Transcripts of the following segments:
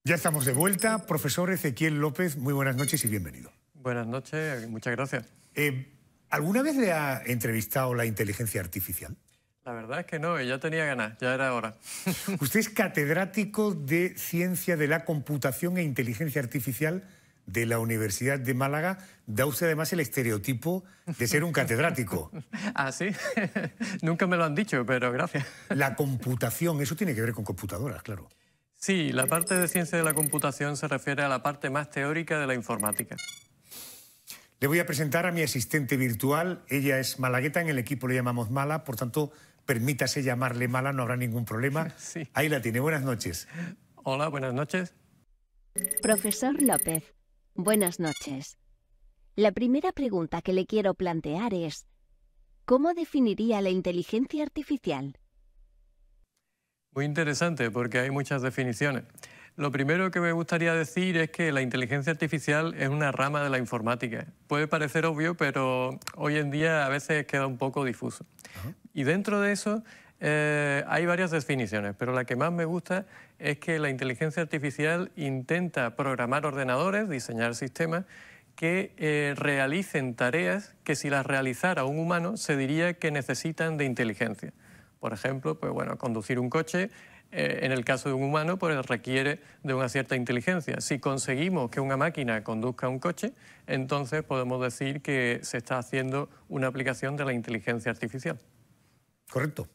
Ya estamos de vuelta. Profesor Ezequiel López, muy buenas noches y bienvenido. Buenas noches, muchas gracias. ¿Alguna vez le ha entrevistado la inteligencia artificial? La verdad es que no, ya tenía ganas, ya era hora. Usted es catedrático de Ciencia de la Computación e Inteligencia Artificial de la Universidad de Málaga. Da usted además el estereotipo de ser un catedrático. ¿Ah, sí? Nunca me lo han dicho, pero gracias. La computación, eso tiene que ver con computadoras, claro. Sí, la parte de ciencia de la computación se refiere a la parte más teórica de la informática. Le voy a presentar a mi asistente virtual. Ella es malagueta, en el equipo le llamamos Mala, por tanto, permítase llamarle Mala, no habrá ningún problema. Sí. Ahí la tiene, buenas noches. Hola, buenas noches. Profesor López, buenas noches. La primera pregunta que le quiero plantear es, ¿cómo definiría la inteligencia artificial? Muy interesante porque hay muchas definiciones. Lo primero que me gustaría decir es que la inteligencia artificial es una rama de la informática. Puede parecer obvio, pero hoy en día a veces queda un poco difuso. Y dentro de eso hay varias definiciones, pero la que más me gusta es que la inteligencia artificial intenta programar ordenadores, diseñar sistemas que realicen tareas que si las realizara un humano se diría que necesitan de inteligencia. Por ejemplo, pues bueno, conducir un coche, en el caso de un humano, pues requiere de una cierta inteligencia. Si conseguimos que una máquina conduzca un coche, entonces podemos decir que se está haciendo una aplicación de la inteligencia artificial. Correcto.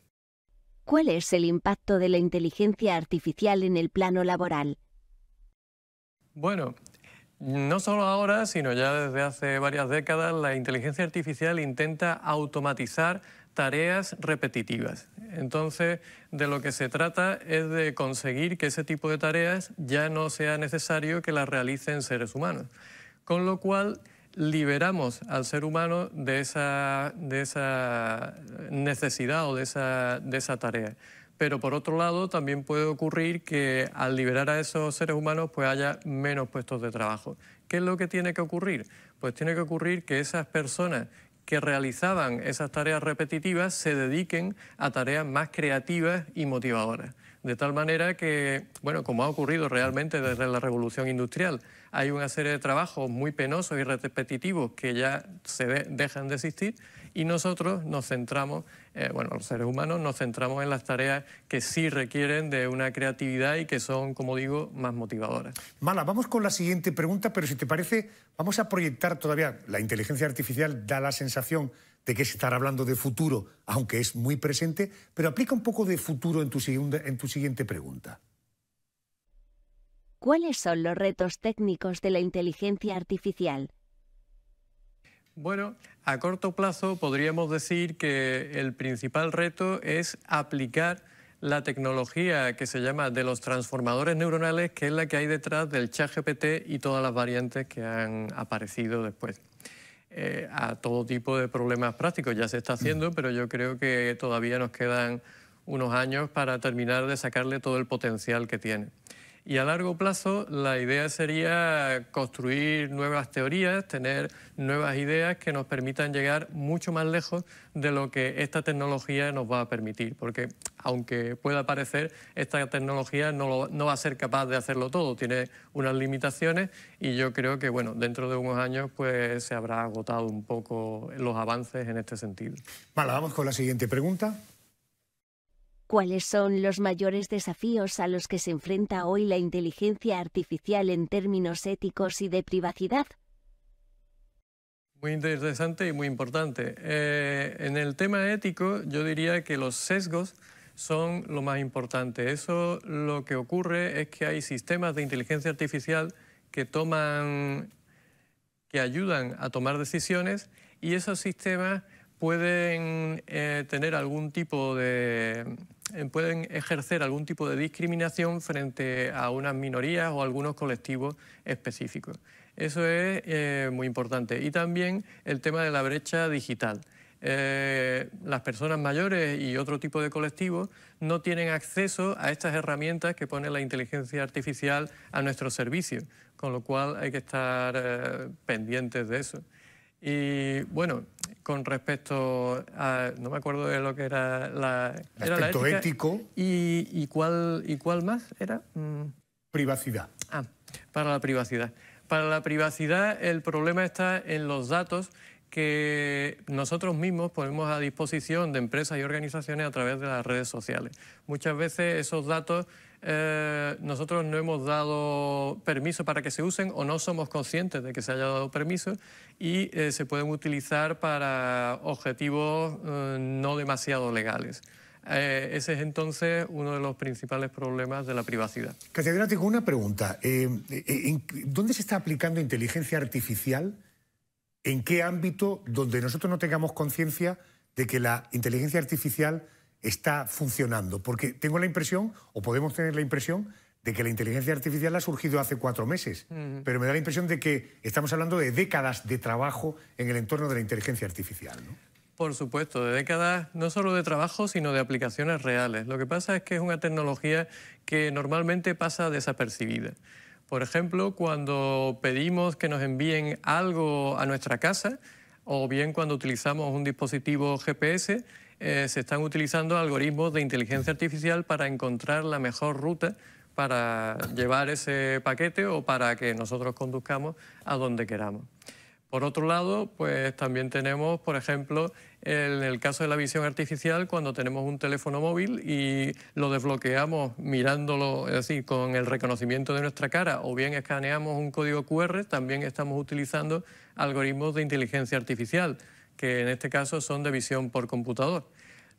¿Cuál es el impacto de la inteligencia artificial en el plano laboral? Bueno, no solo ahora, sino ya desde hace varias décadas, la inteligencia artificial intenta automatizar tareas repetitivas. Entonces, de lo que se trata es de conseguir que ese tipo de tareas ya no sea necesario que las realicen seres humanos. Con lo cual, liberamos al ser humano de esa necesidad o de esa tarea. Pero por otro lado, también puede ocurrir que al liberar a esos seres humanos pues haya menos puestos de trabajo. ¿Qué es lo que tiene que ocurrir? Pues tiene que ocurrir que esas personas que realizaban esas tareas repetitivas se dediquen a tareas más creativas y motivadoras. De tal manera que, bueno, como ha ocurrido realmente desde la Revolución Industrial, hay una serie de trabajos muy penosos y repetitivos que ya dejan de existir y nosotros nos centramos, los seres humanos nos centramos en las tareas que sí requieren de una creatividad y que son, como digo, más motivadoras. Mala, vamos con la siguiente pregunta, pero si te parece, vamos a proyectar todavía. La inteligencia artificial da la sensación de que es estar hablando de futuro, aunque es muy presente, pero aplica un poco de futuro en tu siguiente pregunta. ¿Cuáles son los retos técnicos de la inteligencia artificial? Bueno, a corto plazo podríamos decir que el principal reto es aplicar la tecnología que se llama de los transformadores neuronales, que es la que hay detrás del ChatGPT y todas las variantes que han aparecido después. A todo tipo de problemas prácticos ya se está haciendo, pero yo creo que todavía nos quedan unos años para terminar de sacarle todo el potencial que tiene. Y a largo plazo la idea sería construir nuevas teorías, tener nuevas ideas que nos permitan llegar mucho más lejos de lo que esta tecnología nos va a permitir. Porque aunque pueda parecer, esta tecnología no va a ser capaz de hacerlo todo, tiene unas limitaciones y yo creo que bueno, dentro de unos años pues, se habrá agotado un poco los avances en este sentido. Vale, vamos con la siguiente pregunta. ¿Cuáles son los mayores desafíos a los que se enfrenta hoy la inteligencia artificial en términos éticos y de privacidad? Muy interesante y muy importante. En el tema ético yo diría que los sesgos son lo más importante. Eso lo que ocurre es que hay sistemas de inteligencia artificial que ayudan a tomar decisiones y esos sistemas pueden pueden ejercer algún tipo de discriminación frente a unas minorías o algunos colectivos específicos. Eso es muy importante. Y también el tema de la brecha digital. Las personas mayores y otro tipo de colectivos no tienen acceso a estas herramientas que pone la inteligencia artificial a nuestro servicio, con lo cual hay que estar pendientes de eso. Y bueno, con respecto a... no me acuerdo de lo que era la aspecto ética, ético. ¿Y cuál más era? Privacidad. Para la privacidad. Para la privacidad el problema está en los datos que nosotros mismos ponemos a disposición de empresas y organizaciones a través de las redes sociales. Muchas veces esos datos nosotros no hemos dado permiso para que se usen o no somos conscientes de que se haya dado permiso y se pueden utilizar para objetivos no demasiado legales. Ese es entonces uno de los principales problemas de la privacidad. Catedrático, una pregunta. ¿Dónde se está aplicando inteligencia artificial? ¿En qué ámbito donde nosotros no tengamos conciencia de que la inteligencia artificial está funcionando? Porque tengo la impresión, o podemos tener la impresión, de que la inteligencia artificial ha surgido hace 4 meses. Pero me da la impresión de que estamos hablando de décadas de trabajo en el entorno de la inteligencia artificial, ¿no? Por supuesto, de décadas no solo de trabajo, sino de aplicaciones reales. Lo que pasa es que es una tecnología que normalmente pasa desapercibida. Por ejemplo, cuando pedimos que nos envíen algo a nuestra casa, o bien cuando utilizamos un dispositivo GPS, se están utilizando algoritmos de inteligencia artificial para encontrar la mejor ruta para llevar ese paquete o para que nosotros conduzcamos a donde queramos. Por otro lado, pues también tenemos, por ejemplo, en el caso de la visión artificial, cuando tenemos un teléfono móvil y lo desbloqueamos mirándolo, es decir, con el reconocimiento de nuestra cara, o bien escaneamos un código QR, también estamos utilizando algoritmos de inteligencia artificial, que en este caso son de visión por computador.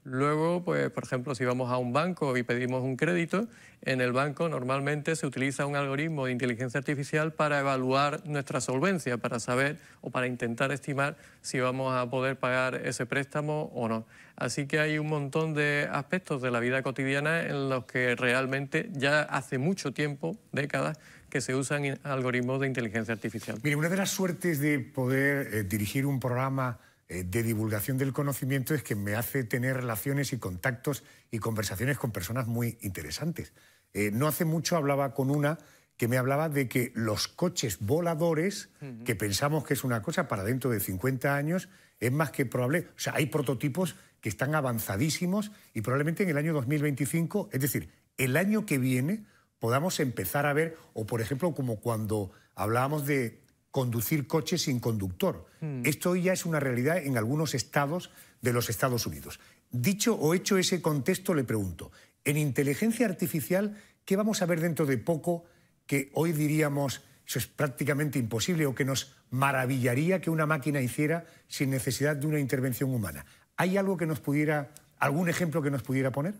Luego, pues, por ejemplo, si vamos a un banco y pedimos un crédito, en el banco normalmente se utiliza un algoritmo de inteligencia artificial para evaluar nuestra solvencia, para saber o para intentar estimar si vamos a poder pagar ese préstamo o no. Así que hay un montón de aspectos de la vida cotidiana en los que realmente ya hace mucho tiempo, décadas, que se usan algoritmos de inteligencia artificial. Mire, una de las suertes de poder dirigir un programa de divulgación del conocimiento es que me hace tener relaciones y contactos y conversaciones con personas muy interesantes. No hace mucho hablaba con una que me hablaba de que los coches voladores, que pensamos que es una cosa para dentro de 50 años, es más que probable. O sea, hay prototipos que están avanzadísimos y probablemente en el año 2025, es decir, el año que viene, podamos empezar a ver, o por ejemplo, como cuando hablábamos de conducir coches sin conductor. Esto ya es una realidad en algunos estados de los Estados Unidos. Dicho o hecho ese contexto, le pregunto, en inteligencia artificial, ¿qué vamos a ver dentro de poco que hoy diríamos eso es prácticamente imposible o que nos maravillaría que una máquina hiciera sin necesidad de una intervención humana? ¿Hay algo que nos pudiera, algún ejemplo que nos pudiera poner?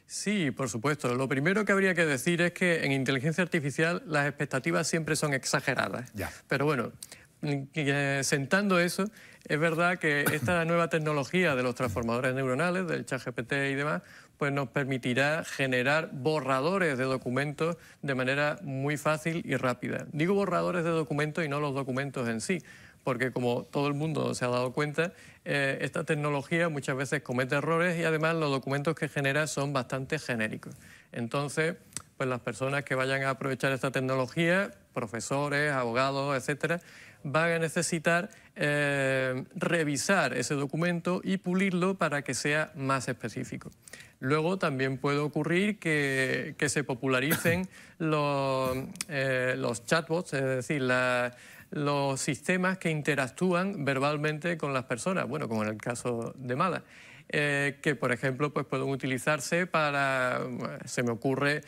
Sí, por supuesto. Lo primero que habría que decir es que en inteligencia artificial las expectativas siempre son exageradas. Ya. Pero bueno, sentando eso, es verdad que esta nueva tecnología de los transformadores neuronales, del ChatGPT y demás, pues nos permitirá generar borradores de documentos de manera muy fácil y rápida. Digo borradores de documentos y no los documentos en sí, porque como todo el mundo se ha dado cuenta, esta tecnología muchas veces comete errores y además los documentos que genera son bastante genéricos. Entonces, pues las personas que vayan a aprovechar esta tecnología, profesores, abogados, etcétera, van a necesitar revisar ese documento y pulirlo para que sea más específico. Luego también puede ocurrir que se popularicen los chatbots, es decir, los sistemas que interactúan verbalmente con las personas, bueno, como en el caso de Mala, que por ejemplo pues pueden utilizarse para, se me ocurre,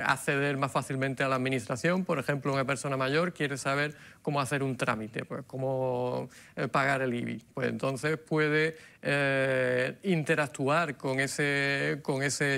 acceder más fácilmente a la administración. Por ejemplo, una persona mayor quiere saber cómo hacer un trámite, pues cómo pagar el IBI. Pues entonces puede interactuar con ese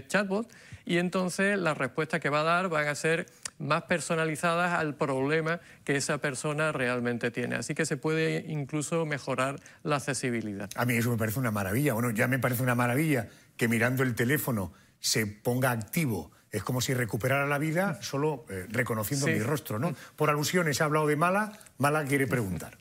chatbot y entonces las respuestas que va a dar van a ser más personalizadas al problema que esa persona realmente tiene. Así que se puede incluso mejorar la accesibilidad. A mí eso me parece una maravilla. Bueno, ya me parece una maravilla que mirando el teléfono se ponga activo. Es como si recuperara la vida solo reconociendo mi rostro, ¿no? Por alusiones, ha hablado de Mala. Mala quiere preguntar.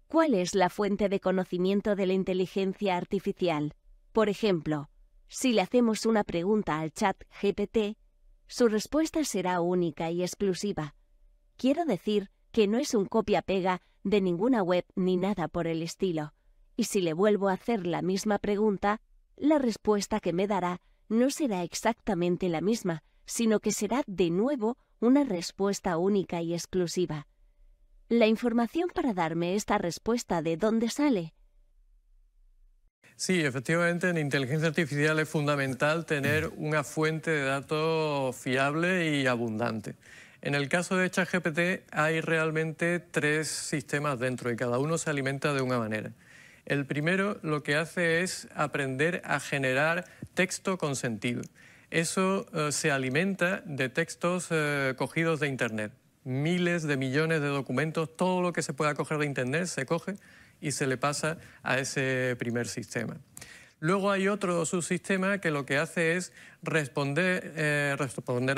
¿Cuál es la fuente de conocimiento de la inteligencia artificial? Por ejemplo, si le hacemos una pregunta al ChatGPT, su respuesta será única y exclusiva. Quiero decir que no es un copia-pega de ninguna web ni nada por el estilo. Y si le vuelvo a hacer la misma pregunta, la respuesta que me dará no será exactamente la misma, sino que será de nuevo una respuesta única y exclusiva. La información para darme esta respuesta, ¿de dónde sale? Sí, efectivamente, en inteligencia artificial es fundamental tener una fuente de datos fiable y abundante. En el caso de ChatGPT hay realmente 3 sistemas dentro y cada uno se alimenta de una manera. El primero lo que hace es aprender a generar texto con sentido. Eso se alimenta de textos cogidos de Internet. Miles de millones de documentos, todo lo que se pueda coger de Internet se coge y se le pasa a ese primer sistema. Luego hay otro subsistema que lo que hace es responder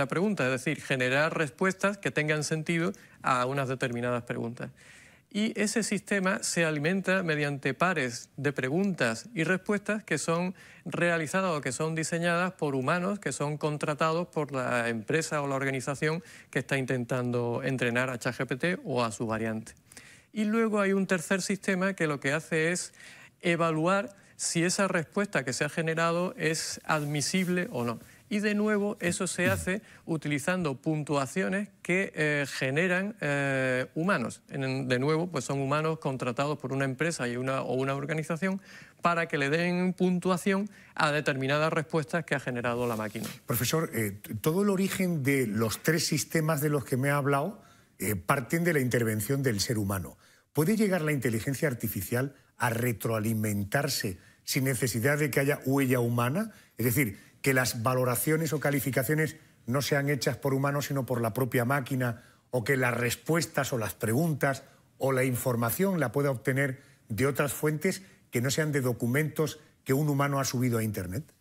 a preguntas, es decir, generar respuestas que tengan sentido a unas determinadas preguntas. Y ese sistema se alimenta mediante pares de preguntas y respuestas que son realizadas o que son diseñadas por humanos que son contratados por la empresa o la organización que está intentando entrenar a ChatGPT o a su variante. Y luego hay un tercer sistema que lo que hace es evaluar si esa respuesta que se ha generado es admisible o no. Y de nuevo eso se hace utilizando puntuaciones que generan humanos. De nuevo, pues son humanos contratados por una empresa o una organización para que le den puntuación a determinadas respuestas que ha generado la máquina. Profesor, todo el origen de los 3 sistemas de los que me ha hablado parten de la intervención del ser humano. ¿Puede llegar la inteligencia artificial a retroalimentarse sin necesidad de que haya huella humana? Es decir, que las valoraciones o calificaciones no sean hechas por humanos sino por la propia máquina, o que las respuestas o las preguntas o la información la pueda obtener de otras fuentes que no sean de documentos que un humano ha subido a Internet.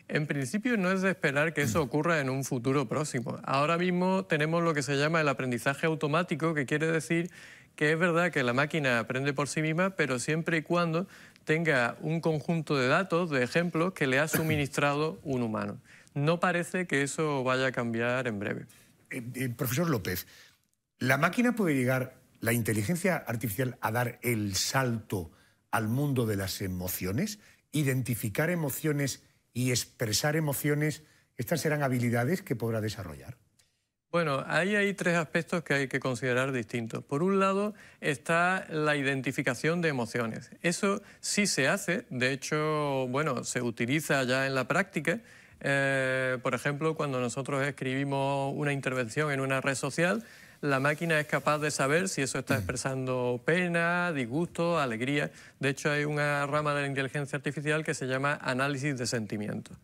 En principio no es de esperar que eso ocurra en un futuro próximo. Ahora mismo tenemos lo que se llama el aprendizaje automático, que quiere decir que es verdad que la máquina aprende por sí misma, pero siempre y cuando tenga un conjunto de datos, de ejemplos, que le ha suministrado un humano. No parece que eso vaya a cambiar en breve. Profesor López, ¿la máquina puede llegar, la inteligencia artificial, a dar el salto al mundo de las emociones? ¿Identificar emociones y expresar emociones? ¿Estas serán habilidades que podrá desarrollar? Bueno, ahí hay 3 aspectos que hay que considerar distintos. Por un lado está la identificación de emociones. Eso sí se hace, de hecho, bueno, se utiliza ya en la práctica. Por ejemplo, cuando nosotros escribimos una intervención en una red social, la máquina es capaz de saber si eso está expresando pena, disgusto, alegría. De hecho, hay una rama de la inteligencia artificial que se llama análisis de sentimientos.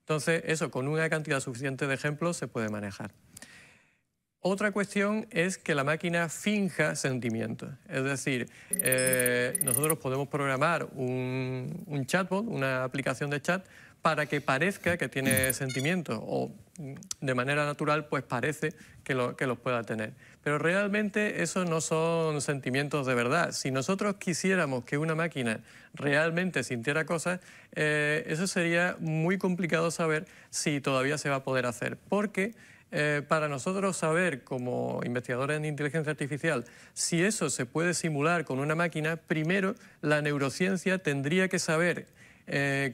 Entonces, eso con una cantidad suficiente de ejemplos se puede manejar. Otra cuestión es que la máquina finja sentimientos. Es decir, nosotros podemos programar un chatbot, una aplicación de chat, para que parezca que tiene sentimientos o de manera natural pues parece que los pueda tener. Pero realmente eso no son sentimientos de verdad. Si nosotros quisiéramos que una máquina realmente sintiera cosas, eso sería muy complicado saber si todavía se va a poder hacer. Porque para nosotros saber, como investigadores en inteligencia artificial, si eso se puede simular con una máquina, primero la neurociencia tendría que saber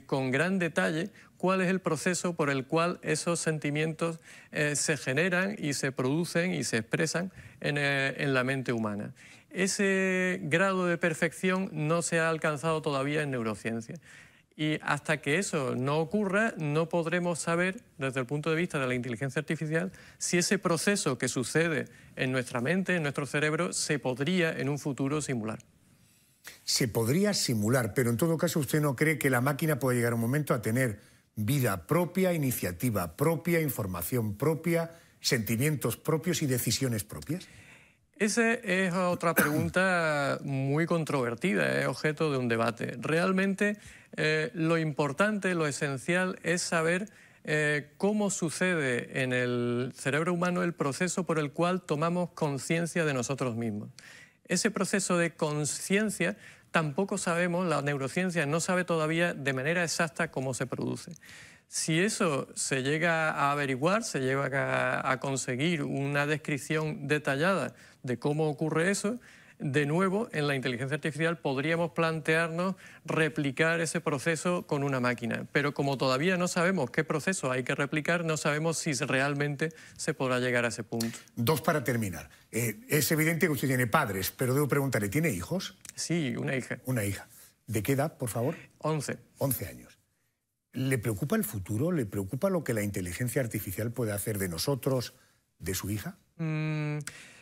con gran detalle cuál es el proceso por el cual esos sentimientos se generan y se producen y se expresan en la mente humana. Ese grado de perfección no se ha alcanzado todavía en neurociencia. Y hasta que eso no ocurra, no podremos saber, desde el punto de vista de la inteligencia artificial, si ese proceso que sucede en nuestra mente, en nuestro cerebro, se podría en un futuro simular. Se podría simular, pero en todo caso usted no cree que la máquina pueda llegar a un momento a tener vida propia, iniciativa propia, información propia, sentimientos propios y decisiones propias. Esa es otra pregunta muy controvertida, es objeto de un debate. Realmente lo importante, lo esencial es saber cómo sucede en el cerebro humano el proceso por el cual tomamos conciencia de nosotros mismos. Ese proceso de conciencia tampoco sabemos, la neurociencia no sabe todavía de manera exacta cómo se produce. Si eso se llega a averiguar, se llega a conseguir una descripción detallada de cómo ocurre eso, de nuevo, en la inteligencia artificial podríamos plantearnos replicar ese proceso con una máquina. Pero como todavía no sabemos qué proceso hay que replicar, no sabemos si realmente se podrá llegar a ese punto. Dos para terminar. Es evidente que usted tiene padres, pero debo preguntarle, ¿tiene hijos? Sí, una hija. Una hija. ¿De qué edad, por favor? 11. 11 años. ¿Le preocupa el futuro? ¿Le preocupa lo que la inteligencia artificial puede hacer de nosotros, de su hija?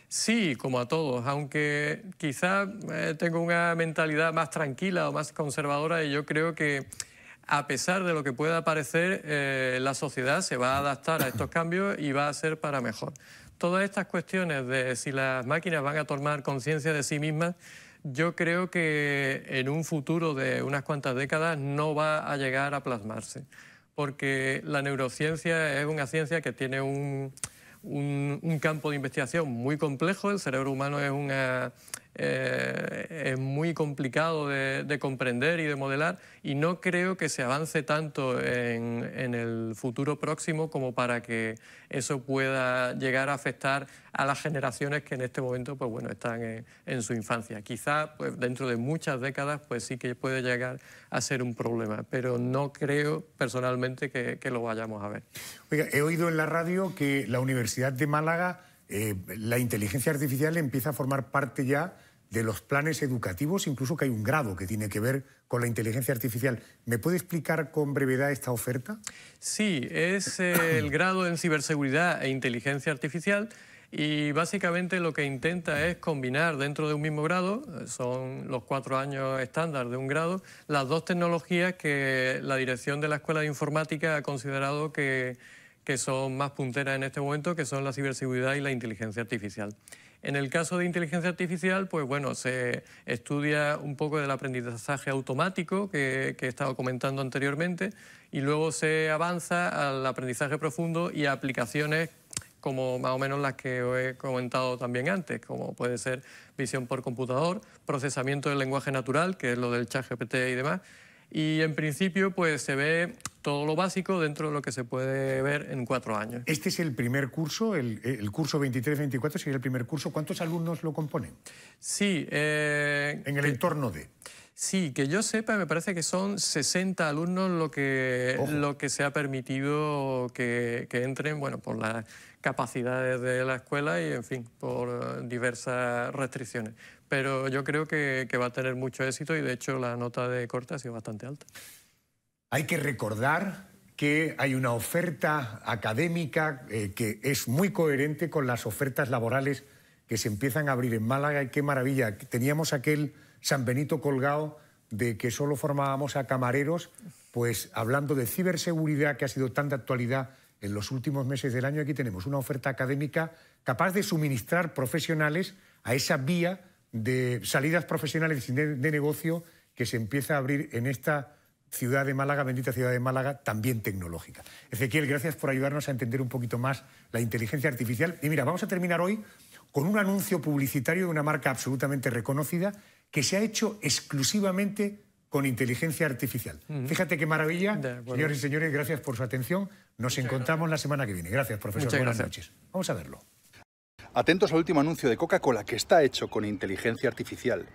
Sí, como a todos, aunque quizá tengo una mentalidad más tranquila o más conservadora, y yo creo que a pesar de lo que pueda parecer, la sociedad se va a adaptar a estos cambios y va a ser para mejor. Todas estas cuestiones de si las máquinas van a tomar conciencia de sí mismas, yo creo que en un futuro de unas cuantas décadas no va a llegar a plasmarse, porque la neurociencia es una ciencia que tiene un campo de investigación muy complejo. El cerebro humano es muy complicado de comprender y de modelar, y no creo que se avance tanto en el futuro próximo como para que eso pueda llegar a afectar a las generaciones que en este momento pues bueno, están en su infancia. Quizá pues, dentro de muchas décadas pues sí que puede llegar a ser un problema, pero no creo personalmente que lo vayamos a ver. Oiga, he oído en la radio que la Universidad de Málaga, la inteligencia artificial empieza a formar parte ya de los planes educativos, incluso que hay un grado que tiene que ver con la inteligencia artificial. ¿Me puede explicar con brevedad esta oferta? Sí, es el grado en ciberseguridad e inteligencia artificial, y básicamente lo que intenta es combinar dentro de un mismo grado, son los 4 años estándar de un grado, las dos tecnologías que la dirección de la Escuela de Informática ha considerado que son más punteras en este momento, que son la ciberseguridad y la inteligencia artificial. En el caso de inteligencia artificial, pues bueno, se estudia un poco del aprendizaje automático que he estado comentando anteriormente, y luego se avanza al aprendizaje profundo y a aplicaciones como más o menos las que os he comentado también antes, como puede ser visión por computador, procesamiento del lenguaje natural, que es lo del ChatGPT y demás. Y en principio pues se ve todo lo básico dentro de lo que se puede ver en 4 años. Este es el primer curso, el curso 23-24 sería el primer curso. ¿Cuántos alumnos lo componen? Sí. En el entorno de... Sí, que yo sepa, me parece que son 60 alumnos lo que se ha permitido que entren, bueno, por las capacidades de la escuela y, en fin, por diversas restricciones. Pero yo creo que va a tener mucho éxito, y de hecho la nota de corte ha sido bastante alta. Hay que recordar que hay una oferta académica que es muy coherente con las ofertas laborales que se empiezan a abrir en Málaga, y qué maravilla. Teníamos aquel San Benito colgado de que solo formábamos a camareros, pues hablando de ciberseguridad, que ha sido tan de actualidad en los últimos meses del año, aquí tenemos una oferta académica capaz de suministrar profesionales a esa vía de salidas profesionales de negocio que se empieza a abrir en esta ciudad de Málaga, bendita ciudad de Málaga, también tecnológica. Ezequiel, gracias por ayudarnos a entender un poquito más la inteligencia artificial. Y mira, vamos a terminar hoy con un anuncio publicitario de una marca absolutamente reconocida que se ha hecho exclusivamente con inteligencia artificial. Fíjate qué maravilla. Señores y señores, gracias por su atención. Nos encontramos la semana que viene. Gracias, profesor. Buenas noches. Vamos a verlo. Atentos al último anuncio de Coca-Cola, que está hecho con inteligencia artificial.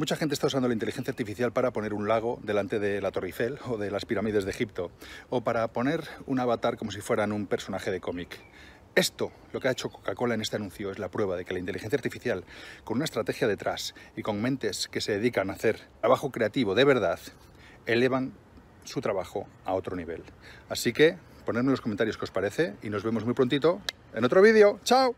Mucha gente está usando la inteligencia artificial para poner un lago delante de la Torre Eiffel o de las pirámides de Egipto, o para poner un avatar como si fueran un personaje de cómic. Esto, lo que ha hecho Coca-Cola en este anuncio, es la prueba de que la inteligencia artificial, con una estrategia detrás y con mentes que se dedican a hacer trabajo creativo de verdad, elevan su trabajo a otro nivel. Así que, ponedme en los comentarios qué os parece y nos vemos muy prontito en otro vídeo. ¡Chao!